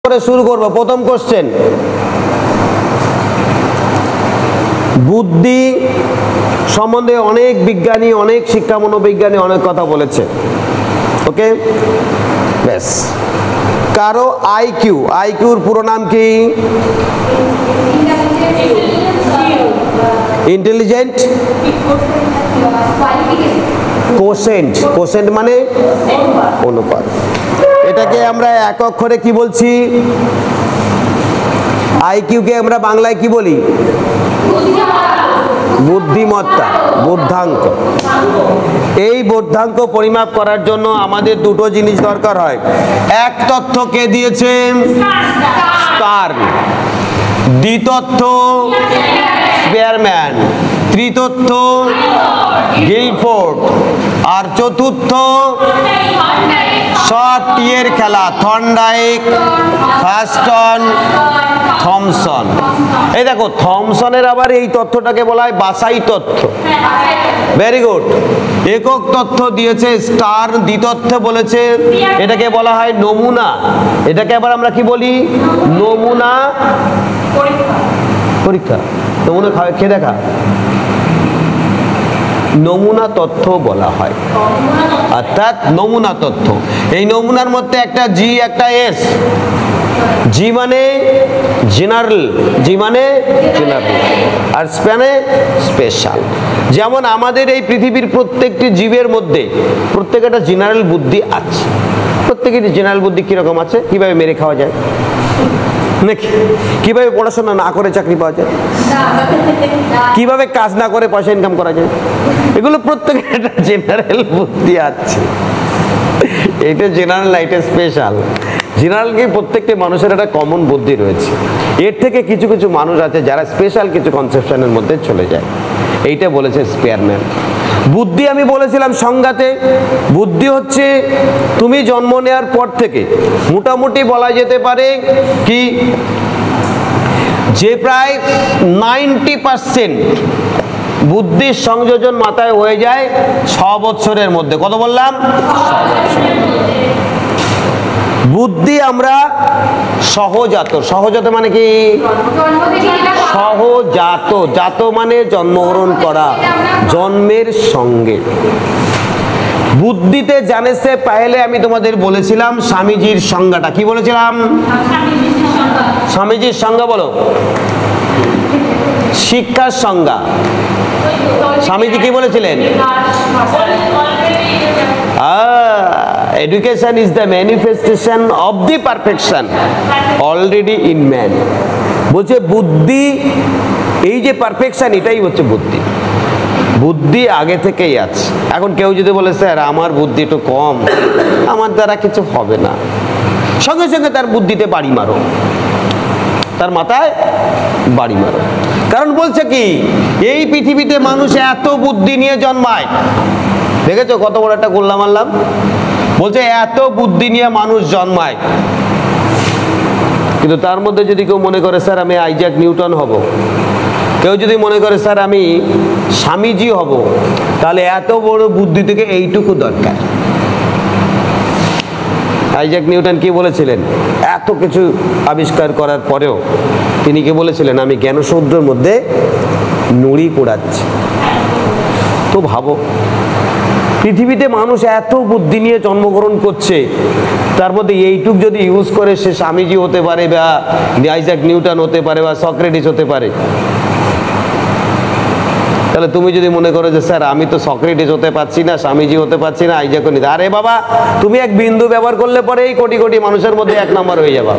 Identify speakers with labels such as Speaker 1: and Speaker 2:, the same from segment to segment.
Speaker 1: করে শুরু করব। প্রথম কোশ্চেন, বুদ্ধি সম্বন্ধে অনেক বিজ্ঞানী, অনেক শিক্ষা মনোবিজ্ঞানী অনেক কথা বলেছে। ওকে, ব্যাস। কারো আইকিউ, আইকিউর পুরো নাম কি? Intelligent quotient. কোশেন্ট মানে অনুপাত। এটাকে আমরা এক অক্ষরে কি বলছি? আইকিউ কে আমরা বাংলায় কি বলি? বুদ্ধিমত্তা, বুদ্ধাঙ্ক। এই বুদ্ধাঙ্ক পরিমাপ করার জন্য আমাদের দুটো জিনিস দরকার হয়। এক তথ্য কে দিয়েছে? স্টার্ন। দ্বিতথ্য স্পিয়ারম্যান। তৃতীয়ত গিলফোর্ড। আর চতুর্থ শর্ট এর খেলা, থর্নডাইক, ফাস্টন, থমসন। এই দেখো, থমসনের আবার এই তথ্যটাকে বলা হয় বাছাই তথ্য। Very good. একক তথ্য দিয়েছে স্টার, দ্বিতথ্য বলেছে এটাকে বলা হয় নমুনা। এটাকে আবার আমরা কি বলি? নমুনা পরীক্ষা। নমুনা খেয়ে দেখা, নমুনা তথ্য বলা হয়, অর্থাৎ নমুনা তথ্য। এই নমুনার মধ্যে একটা জি, একটা এস। জি মানে জেনারেল, জি মানে জেনারেল, আর স্প্যানে স্পেশাল। যেমন আমাদের এই পৃথিবীর প্রত্যেকটি জীবের মধ্যে প্রত্যেকটা জেনারেল বুদ্ধি আছে। প্রত্যেকের জেনারেল বুদ্ধি কিরকম আছে? কিভাবে মেরে খাওয়া যায়, নাকি কিভাবে পড়াশোনা না করে চাকরি পাওয়া যায়, কিভাবে কাজ না করে পয়সা ইনকাম করা যায়, এগুলো প্রত্যেকের একটা জেনারেল বুদ্ধি আছে। এটা জেনারেল, এটা স্পেশাল। জেনারেল কি প্রত্যেকটি মানুষের একটা কমন বুদ্ধি রয়েছে। এর থেকে কিছু কিছু মানুষ আছে যারা স্পেশাল কিছু কনসেপশনের মধ্যে চলে যায়। এইটা বলেছে স্পিয়ারম্যান। বুদ্ধি আমি বলেছিলাম সংজ্ঞাতে, বুদ্ধি হচ্ছে তুমি জন্ম নেওয়ার পর থেকে মোটামুটি বলা যেতে পারে কি যে প্রায় 90% বুদ্ধির সংযোজন মাথায় হয়ে যায় 6 বছরের মধ্যে। কত বললাম? 6 বছর। বুদ্ধি আমরা সহজাত। সহজাত মানে কি? সহজাত। জাত মানে জন্মগ্রহণ করা, জন্মের সঙ্গে। বুদ্ধিতে জানে সে পহলে আমি তোমাদের বলেছিলাম স্বামীজির সংজ্ঞাটা। কি বলেছিলাম? স্বামীজির সংজ্ঞা বলো। শিক্ষার সংজ্ঞা স্বামীজি কি বলেছিলেন? Education is the manifestation of the perfection already in man. বলছে বুদ্ধি, এই যে পারফেকশন, এটাই হচ্ছে বুদ্ধি। বুদ্ধি আগে থেকেই আছে। এখন কেউ যদি বলে স্যার আমার বুদ্ধি একটু কম, আমার দ্বারা কিছু হবে না, সঙ্গে সঙ্গে তার বুদ্ধিতে বাড়ি মারো, তার মাথায় বাড়ি মারো। কারণ বলছে কি, এই পৃথিবীতে মানুষ এত বুদ্ধি নিয়ে জন্মায়। দেখেছো কত বড় একটা গোল্লা মারলাম? বলছে এত বুদ্ধি নিয়ে মানুষ জন্মায়, কিন্তু তার মধ্যে যদি কেউ মনে করে স্যার আমি আইজ্যাক নিউটন হব, কেউ যদি মনে করে স্যার আমি স্বামীজি হব, তাহলে এত বড় বুদ্ধি থেকে এইটুকু দরকার। আইজ্যাক নিউটন কি বলেছিলেন? এত কিছু আবিষ্কার করার পরেও তিনি কি বলেছিলেন? আমি জ্ঞানসমুদ্রের মধ্যে নুড়ি কুড়াচ্ছি। তো ভাবো, পৃথিবীতে মানুষ এত বুদ্ধি নিয়ে জন্মগ্রহণ করছে, তার মধ্যে এইটুক যদি ইউজ করে সে স্বামীজি হতে পারে, বা আইজ্যাক নিউটন হতে পারে, বা সক্রেটিস হতে পারে, তাহলে তুমি যদি মনে করো যে স্যার আমি তো সক্রেটিস হতে পারছি না, স্বামীজি হতে পারছি না, আইজ্যাক নিউটন, আরে বাবা তুমি এক বিন্দু ব্যবহার করলে পরে এই কোটি কোটি মানুষের মধ্যে 1 নম্বর হয়ে যাবা।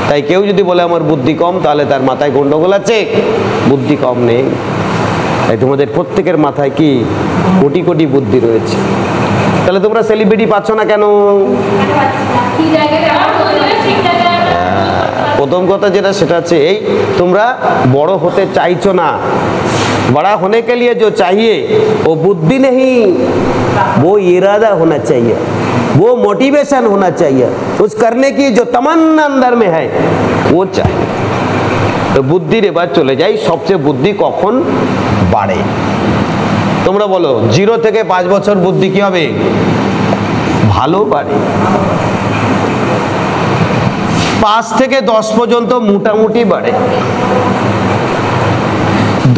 Speaker 1: তাই কেউ যদি বলে আমার বুদ্ধি কম, তাহলে তার মাথায় গন্ডগোল আছে, বুদ্ধি কম নেই। তাই তোমাদের প্রত্যেকের মাথায় কি কোটি কোটি বুদ্ধি রয়েছে। তাহলে তোমরা সেলিব্রিটি পাচ্ছ না কেন? প্রথম কথা যেটা, সেটা হচ্ছে এই তোমরা বড় হতে চাইছো না। बड़ा होने के लिए जो चाहिए वो बुद्धि नहीं, वो इरादा होना चाहिए, वो मोटिवेशन होना चाहिए, उस करने की जो तमन्ना अंदर में है वो चाहिए। तो বুদ্ধির এবার চলে যাই, সবচেয়ে বুদ্ধি কখন বাড়ে? তোমরা বলো 0 থেকে 5 বছর বুদ্ধি কি হবে? ভালো বাড়ে। 5 থেকে 10 পর্যন্ত মোটামুটি বাড়ে।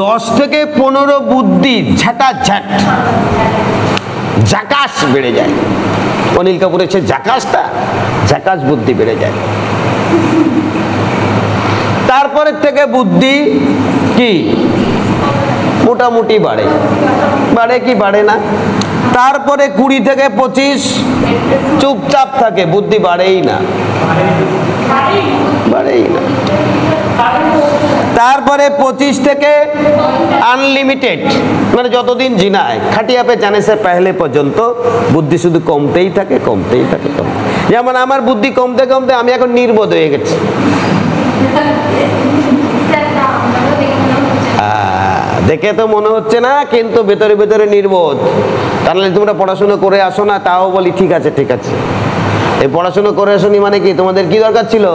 Speaker 1: 10 থেকে 15 বুদ্ধি ঝাঁটাঝাট ঝাকাস বেড়ে যায়। অনিল কাপুরের সে ঝাকাস বুদ্ধি বেড়ে যায়। তারপরের থেকে বুদ্ধি কি মোটামুটি বাড়ে কি বাড়ে না। তারপরে 20 থেকে 25 চুপচাপ থাকে, বুদ্ধি বাড়েই না। তারপরে 25 থেকে আনলিমিটেড, মানে যতদিন জিনায় খাটিয়া পে জানে সে পহলে পর্যন্ত বুদ্ধি শুধু কমতেই থাকে। যেমন আমার বুদ্ধি কমতে কমতে আমি এখন নির্বোধ হয়ে গেছি। দেখে তো মনে হচ্ছে না, কিন্তু ভেতরে ভেতরে নির্বোধ। তাহলে তোমরা পড়াশোনা করে আসো না, তাও বলি ঠিক আছে। এই পড়াশোনা করে আসনি মানে কি, তোমাদের কি দরকার ছিল?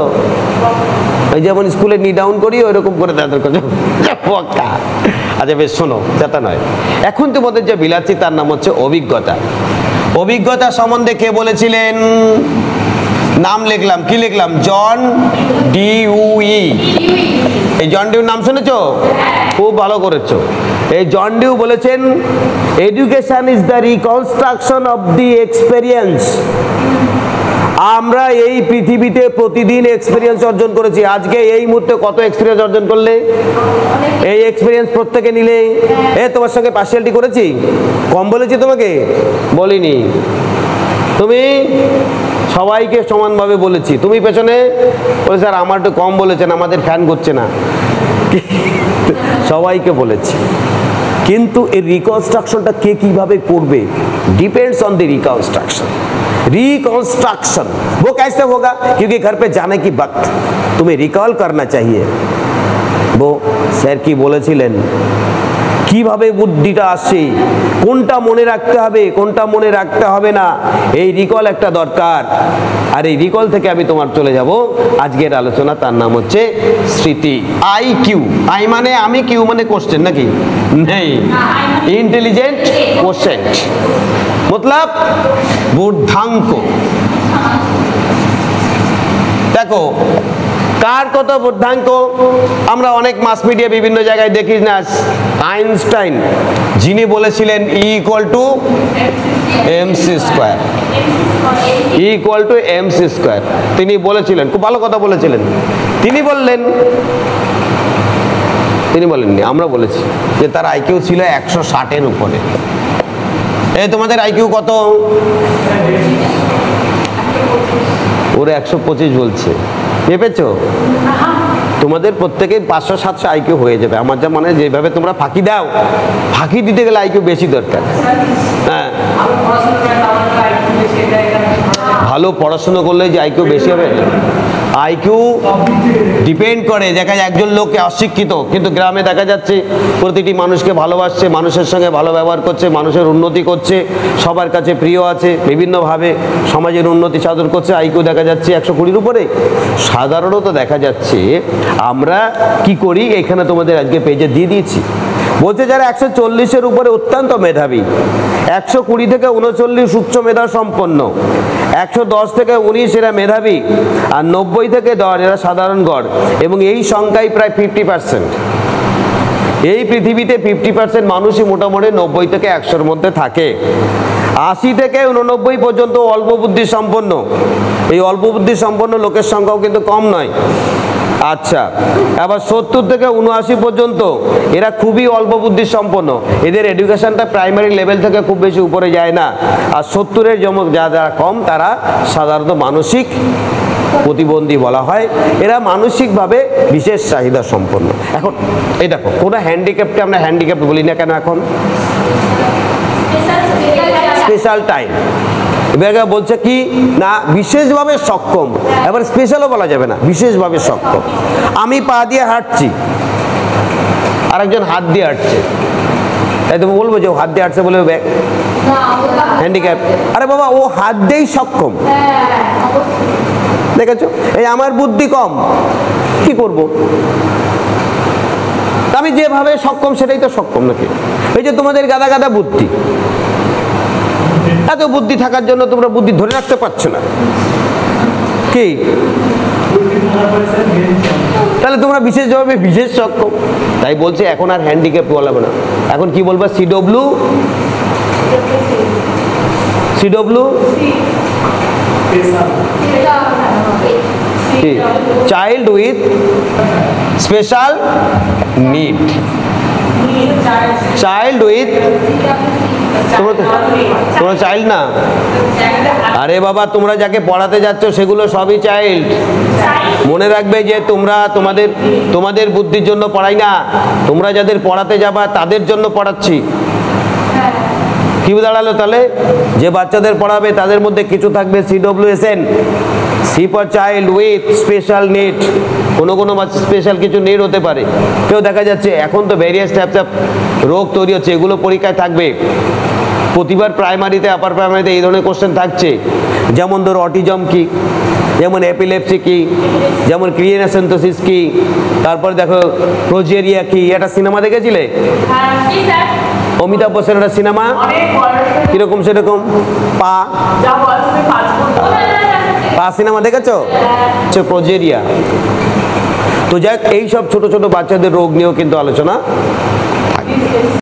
Speaker 1: ওই যেমন স্কুলে নি ডাউন করি ওইরকম করে তাদের কাছে। আচ্ছা বেশ, শোনো, যাতা নয়। এখন তোমাদের যে বিলাচ্ছি তার নাম হচ্ছে অভিজ্ঞতা। অভিজ্ঞতা সম্বন্ধে কে বলেছিলেন? নাম লিখলাম, কি লিখলাম? John Dewey. এই জন ডিউ নাম শুনেছো? খুব ভালো করেছো। এই জন ডিউ বলেছেন, education is the reconstruction of the experience. আমরা এই পৃথিবীতে প্রতিদিন এক্সপেরিয়েন্স অর্জন করেছি। আজকে এই মুহূর্তে কত এক্সপেরিয়েন্স অর্জন করলে? এই এক্সপেরিয়েন্স প্রত্যেকে নিলে। তোমার সঙ্গে পার্সিয়ালিটি করেছি? কম বলেছি তোমাকে? বলিনি। তুমি সবাইকে সমানভাবে বলেছি। তুমি পেছনে বলে স্যার আমার একটু কম বলেছেন, আমাদের ফ্যান করছে না। সবাইকে বলেছি। কিন্তু এই রিকনস্ট্রাকশনটা কে কিভাবে করবে, ডিपेंड्स ऑन द रिकंस्ट्रक्शन। वो कैसे होगा? क्योंकि घर पे जाने की वक्त तुम्हें रिकॉल करना चाहिए। वो স্যার কি বলেছিলেন, কিভাবে বুদ্ধিটা আসে, কোনটা মনে রাখতে হবে, কোনটা মনে রাখতে হবে না, এই রিকল একটা দরকার। আর এই রিকল থেকে আমি তোমার চলে যাব আজকের আলোচনা, তার নাম হচ্ছে স্মৃতি। আইকিউ, আই মানে আমি, কিউ মানে কোশ্চেন, নাকি নেই? इंटेलिजेंट कोशेंट मतलब বুদ্ধাঙ্ক। দেখো কার কত বুদ্ধাঙ্ক আমরা অনেক মাস মিডিয়া বিভিন্ন জায়গায় দেখি না। আইনস্টাইন যিনি বলেছিলেন E = mc square, E = mc square, তিনি বলেছিলেন, খুব ভালো কথা বলেছিলেন। তিনি বলেননি, আমরা বলেছি যে তার আইকিউ ছিল 160-এর উপরে। এই তোমাদের আইকিউ কত? ওরে 125 বলছে, ভেবেছো? তোমাদের প্রত্যেকের 500-700 আইকিউ হয়ে যাবে। আমার যা মানে, যেভাবে তোমরা ফাঁকি দাও, ফাঁকি দিতে গেলে আইকিউ বেশি দরকার। হ্যাঁ, ভালো পড়াশোনা করলে যে আইকিউ বেশি হবে। আইকিউ ডিপেন্ড করে, দেখা যায় একজন লোক অশিক্ষিত কিন্তু গ্রামে দেখা যাচ্ছে প্রতিটি মানুষকে ভালোবাসছে, মানুষের সঙ্গে ভালো ব্যবহার করছে, মানুষের উন্নতি করছে, সবার কাছে প্রিয় আছে, বিভিন্নভাবে সমাজের উন্নতি সাধন করছে। আইকিউ দেখা যাচ্ছে 120-র উপরে। সাধারণত দেখা যাচ্ছে আমরা কি করি, এখানে তোমাদের আজকে পেজে দিয়ে দিয়েছি, বলছে যারা 140-এর উপরে অত্যন্ত মেধাবী, 120 থেকে 39 উচ্চ মেধা সম্পন্ন, 110 থেকে 19 এরা মেধাবী, আর 90 থেকে 10 এরা সাধারণ গড়। এবং এই সংখ্যায় প্রায় 50%। এই পৃথিবীতে 50% মানুষই মোটামুটি 90 থেকে 100-র মধ্যে থাকে। 80 থেকে 89 পর্যন্ত অল্প বুদ্ধি সম্পন্ন। এই অল্প বুদ্ধি সম্পন্ন লোকের সংখ্যাও কিন্তু কম নয়। আচ্ছা, আবার 70 থেকে 79 পর্যন্ত এরা খুবই অল্প বুদ্ধি সম্পন্ন। এদের এডুকেশনটা প্রাইমারি লেভেল থেকে খুব বেশি উপরে যায় না। আর 70-এর যারা কম তারা সাধারণত মানসিক প্রতিবন্ধী বলা হয়। এরা মানসিকভাবে বিশেষ চাহিদা সম্পন্ন। এখন এই দেখো, কোনো হ্যান্ডিক্যাপকে আমরা হ্যান্ডিক্যাপ বলি না কেন? এখন স্পেশাল টাইম। এবার বলছে কি না, বিশেষভাবে সক্ষম। এবার স্পেশালও বলা যাবে না, বিশেষভাবে সক্ষম। আমি পা দিয়ে হাঁটছি, আরেকজন হাত দিয়ে হাঁটছে, তাই তুমি বলবো যে ও হাত দিয়ে হাঁটছে বলে হ্যান্ডিক্যাপ? আরে বাবা, ও হাত দিয়েই সক্ষম। দেখেছো? এই আমার বুদ্ধি কম, কি করব? আমি যেভাবে সক্ষম সেটাই তো সক্ষম, নাকি? এই যে তোমাদের গাদা গাদা বুদ্ধি, এত বুদ্ধি থাকার জন্য তোমরা বুদ্ধি ধরে রাখতে পারছো না। কি তাহলে তোমরা বিশেষভাবে বিশেষ সক্ষম, তাই বলছে এখন আর হ্যান্ডিক্যাপ বলবে না, এখন কি বলবা? CW, CW child with special need, child with, তোমরা চাইল্ড না? আরে বাবা, তোমরা যাকে পড়াতে যাচ্ছ সেগুলো সবই চাইল্ড। মনে রাখবে যে তোমরা তোমাদের বুদ্ধির জন্য পড়াই না, তোমরা যাদের পড়াতে যাবা তাদের জন্য পড়াচ্ছি। কি দাঁড়ালো তাহলে? যে বাচ্চাদের পড়াবে তাদের মধ্যে কিছু থাকবে CWSN, C for child with special need. কোনো স্পেশাল কিছু নিড হতে পারে। কেউ দেখা যাচ্ছে এখন তো ভেরিয়াস টাইপস অফ রোগ তৈরি হচ্ছে, এগুলো পরীক্ষায় থাকবে প্রতিবার। প্রাইমারিতে, আপার প্রাইমারিতে এই ধরনের কোশ্চেন থাকছে। যেমন ধরো অটিজম কি, যেমন এপিলেপসি কি, যেমন ক্রিয়েনাসেন্থোসিস কি, তারপর দেখো প্রোজেরিয়া কি। একটা সিনেমা দেখেছিলে অমিতাভ বচ্চন, একটা সিনেমা কিরকম সেরকম, পা সিনেমা দেখেছো? প্রোজেরিয়া। তো যাক, এইসব ছোট ছোট বাচ্চাদের রোগ নিয়েও কিন্তু আলোচনা থাকে।